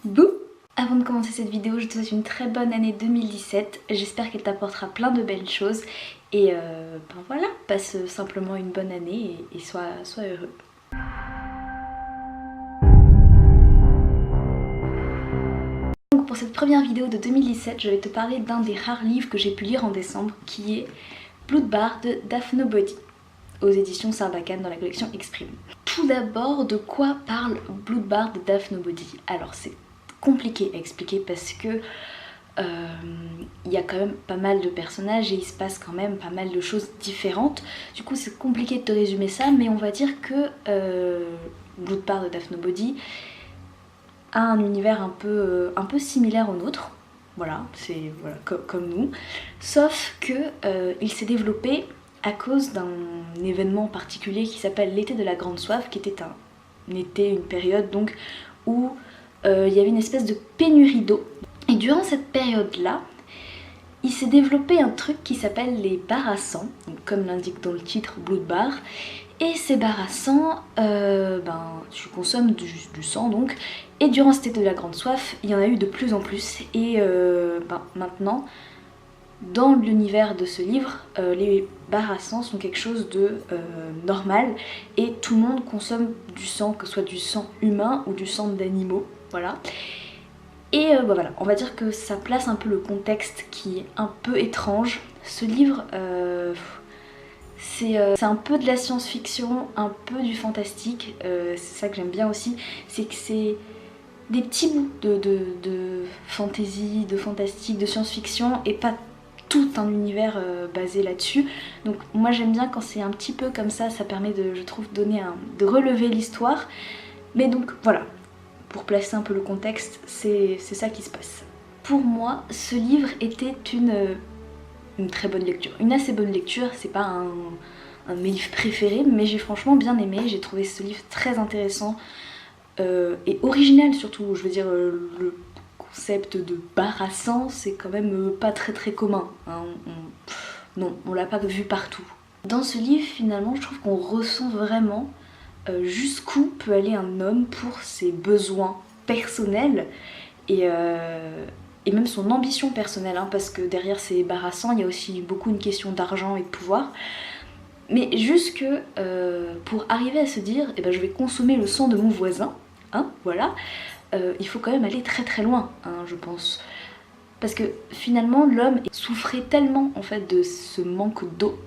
Bouh! Avant de commencer cette vidéo, je te souhaite une très bonne année 2017. J'espère qu'elle t'apportera plein de belles choses. Et ben voilà, passe simplement une bonne année et sois heureux. Donc pour cette première vidéo de 2017, je vais te parler d'un des rares livres que j'ai pu lire en décembre, qui est Blood-Bar de Daphne Bodhi, aux éditions Sarbacane dans la collection Exprime. Tout d'abord, de quoi parle Blood-Bar de Daphne Bodhi? Alors c'est compliqué à expliquer parce que il y a quand même pas mal de personnages et il se passe quand même pas mal de choses différentes. Du coup c'est compliqué de te résumer ça, mais on va dire que Blood-Bar de Daphne Bodhi a un univers un peu similaire au nôtre. Voilà, c'est voilà, comme nous. Sauf que il s'est développé à cause d'un événement particulier qui s'appelle l'été de la grande soif, qui était un été, une période donc où il y avait une espèce de pénurie d'eau. Et durant cette période-là, il s'est développé un truc qui s'appelle les bars à sang, comme l'indique dans le titre Blood-Bar. Et ces bars à sang, tu consommes du sang donc. Et durant cet été de la grande soif, il y en a eu de plus en plus. Et maintenant, dans l'univers de ce livre, les bars à sang sont quelque chose de normal. Et tout le monde consomme du sang, que ce soit du sang humain ou du sang d'animaux. Voilà. Et voilà, on va dire que ça place un peu le contexte qui est un peu étrange. Ce livre, c'est un peu de la science-fiction, un peu du fantastique. C'est ça que j'aime bien aussi, c'est que c'est des petits bouts de fantasy, de fantastique, de science-fiction et pas tout un univers basé là-dessus. Donc moi j'aime bien quand c'est un petit peu comme ça permet de, je trouve, de relever l'histoire. Mais donc voilà. Pour placer un peu le contexte, c'est ça qui se passe. Pour moi, ce livre était une très bonne lecture. Une assez bonne lecture, c'est pas un de mes livres préférés, mais j'ai franchement bien aimé. J'ai trouvé ce livre très intéressant et original surtout. Je veux dire, le concept de bar à sang, c'est quand même pas très commun. Hein. Non, on l'a pas vu partout. Dans ce livre, finalement, je trouve qu'on ressent vraiment jusqu'où peut aller un homme pour ses besoins personnels et même son ambition personnelle, hein, parce que derrière ces bars à sang, il y a aussi beaucoup une question d'argent et de pouvoir. Mais juste que pour arriver à se dire eh ben, je vais consommer le sang de mon voisin, hein, voilà, il faut quand même aller très loin, hein, je pense. Parce que finalement l'homme souffrait tellement en fait de ce manque d'eau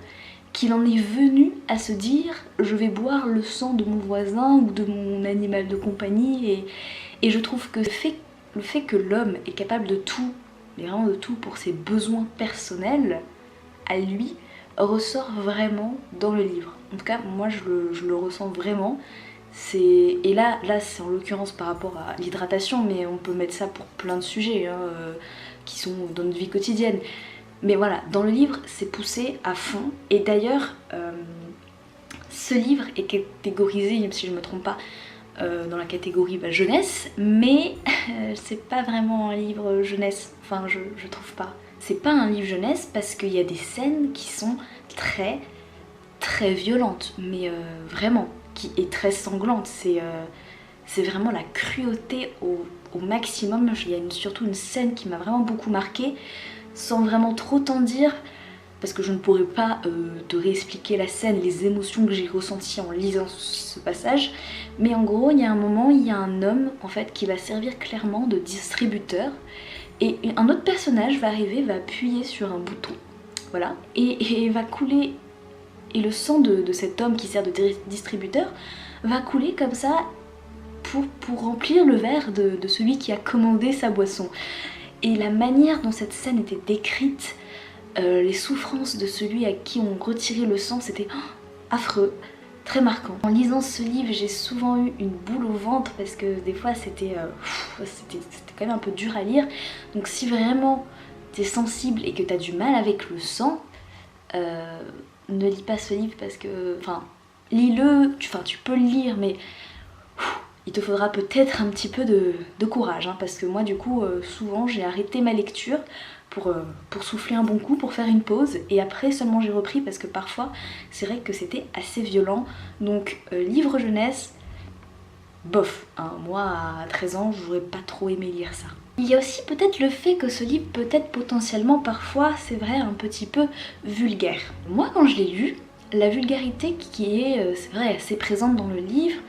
qu'il en est venu à se dire je vais boire le sang de mon voisin ou de mon animal de compagnie, et je trouve que le fait que l'homme est capable de tout, mais vraiment de tout pour ses besoins personnels, à lui, ressort vraiment dans le livre. En tout cas moi je le ressens vraiment. Et là c'est en l'occurrence par rapport à l'hydratation, mais on peut mettre ça pour plein de sujets hein, qui sont dans notre vie quotidienne. Mais voilà, dans le livre, c'est poussé à fond. Et d'ailleurs, ce livre est catégorisé, même si je ne me trompe pas, dans la catégorie jeunesse. Mais c'est pas vraiment un livre jeunesse. Enfin, je trouve pas. C'est pas un livre jeunesse parce qu'il y a des scènes qui sont très violentes. Mais vraiment, qui est très sanglante. C'est vraiment la cruauté au maximum. Il y a surtout une scène qui m'a vraiment beaucoup marquée. Sans vraiment trop t'en dire, parce que je ne pourrais pas te réexpliquer la scène, les émotions que j'ai ressenties en lisant ce passage. Mais en gros, il y a un moment, il y a un homme en fait qui va servir clairement de distributeur. Et un autre personnage va arriver, va appuyer sur un bouton, voilà, et va couler. Et le sang de cet homme qui sert de distributeur va couler comme ça pour remplir le verre de celui qui a commandé sa boisson. Et la manière dont cette scène était décrite, les souffrances de celui à qui on retirait le sang, c'était affreux, très marquant. En lisant ce livre, j'ai souvent eu une boule au ventre parce que des fois c'était quand même un peu dur à lire. Donc si vraiment t'es sensible et que t'as du mal avec le sang, ne lis pas ce livre parce que... Enfin, lis-le, tu peux le lire, mais... il te faudra peut-être un petit peu de courage, hein, parce que moi du coup souvent j'ai arrêté ma lecture pour souffler un bon coup, pour faire une pause, et après seulement j'ai repris parce que parfois c'est vrai que c'était assez violent. Donc livre jeunesse, bof, hein. Moi à 13 ans j'aurais pas trop aimé lire ça. Il y a aussi peut-être le fait que ce livre peut être potentiellement parfois, c'est vrai, un petit peu vulgaire. Moi quand je l'ai lu, la vulgarité qui est, c'est vrai, assez présente dans le livre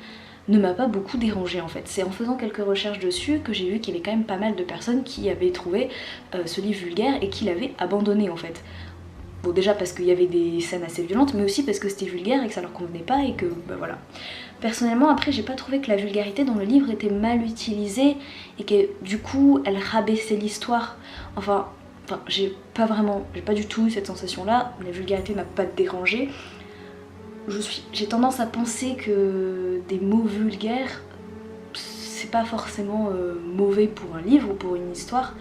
ne m'a pas beaucoup dérangée en fait. C'est en faisant quelques recherches dessus que j'ai vu qu'il y avait quand même pas mal de personnes qui avaient trouvé ce livre vulgaire et qui l'avaient abandonné en fait. Bon déjà parce qu'il y avait des scènes assez violentes, mais aussi parce que c'était vulgaire et que ça leur convenait pas et que bah voilà. Personnellement après j'ai pas trouvé que la vulgarité dans le livre était mal utilisée et que du coup elle rabaissait l'histoire. Enfin j'ai pas du tout eu cette sensation là, la vulgarité m'a pas dérangée. J'ai tendance à penser que des mots vulgaires c'est pas forcément mauvais pour un livre ou pour une histoire.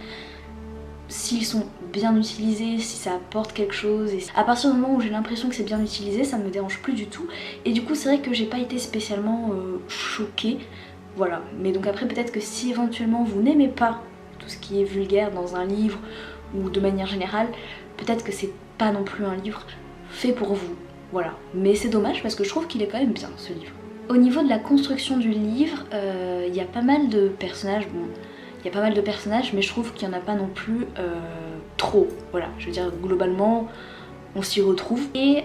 S'ils sont bien utilisés, si ça apporte quelque chose, et à partir du moment où j'ai l'impression que c'est bien utilisé, ça me dérange plus du tout. Et du coup c'est vrai que j'ai pas été spécialement choquée, voilà. Mais donc après peut-être que si éventuellement vous n'aimez pas tout ce qui est vulgaire dans un livre ou de manière générale, peut-être que c'est pas non plus un livre fait pour vous, voilà. Mais c'est dommage parce que je trouve qu'il est quand même bien ce livre. Au niveau de la construction du livre, il y a pas mal de personnages, bon, il y a pas mal de personnages, mais je trouve qu'il n'y en a pas non plus trop. Voilà, je veux dire, globalement, on s'y retrouve. Et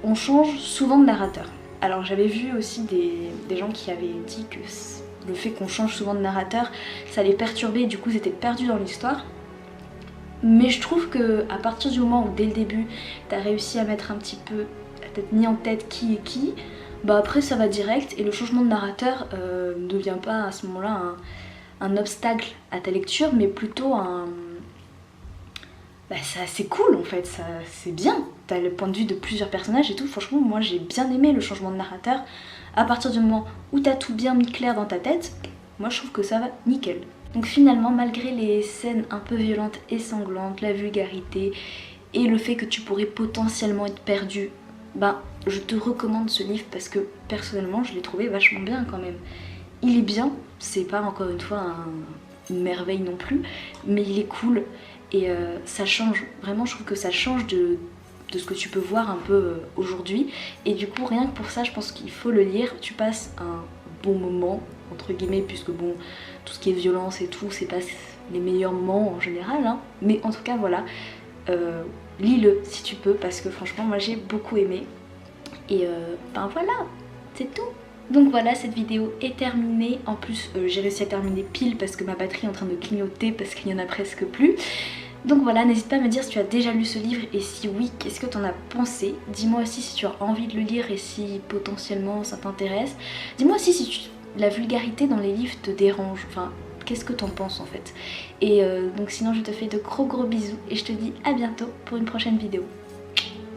on change souvent de narrateur. Alors j'avais vu aussi des gens qui avaient dit que le fait qu'on change souvent de narrateur, ça les perturbait et du coup c'était perdu dans l'histoire. Mais je trouve que à partir du moment où dès le début, t'as réussi à mettre un petit peu, à t'être mis en tête qui est qui, bah après ça va direct et le changement de narrateur ne devient pas à ce moment-là un obstacle à ta lecture, mais plutôt un... Bah c'est cool en fait, c'est bien. T'as le point de vue de plusieurs personnages et tout, franchement moi j'ai bien aimé le changement de narrateur. À partir du moment où t'as tout bien mis clair dans ta tête, moi je trouve que ça va nickel. Donc finalement, malgré les scènes un peu violentes et sanglantes, la vulgarité et le fait que tu pourrais potentiellement être perdu, ben je te recommande ce livre parce que personnellement je l'ai trouvé vachement bien quand même. Il est bien, c'est pas encore une fois une merveille non plus, mais il est cool et ça change, vraiment je trouve que ça change de ce que tu peux voir un peu aujourd'hui et du coup rien que pour ça je pense qu'il faut le lire, tu passes un bon moment entre guillemets puisque bon tout ce qui est violence et tout c'est pas les meilleurs moments en général hein. Mais en tout cas voilà, lis-le si tu peux parce que franchement moi j'ai beaucoup aimé et ben voilà c'est tout. Donc voilà, cette vidéo est terminée. En plus j'ai réussi à terminer pile parce que ma batterie est en train de clignoter parce qu'il y en a presque plus. Donc voilà, n'hésite pas à me dire si tu as déjà lu ce livre et si oui, qu'est-ce que tu en as pensé. Dis-moi aussi si tu as envie de le lire et si potentiellement ça t'intéresse. Dis-moi aussi si la vulgarité dans les livres te dérange, enfin qu'est-ce que t'en penses en fait. Et donc sinon je te fais de gros bisous et je te dis à bientôt pour une prochaine vidéo.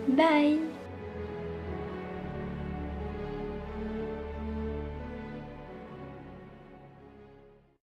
Bye.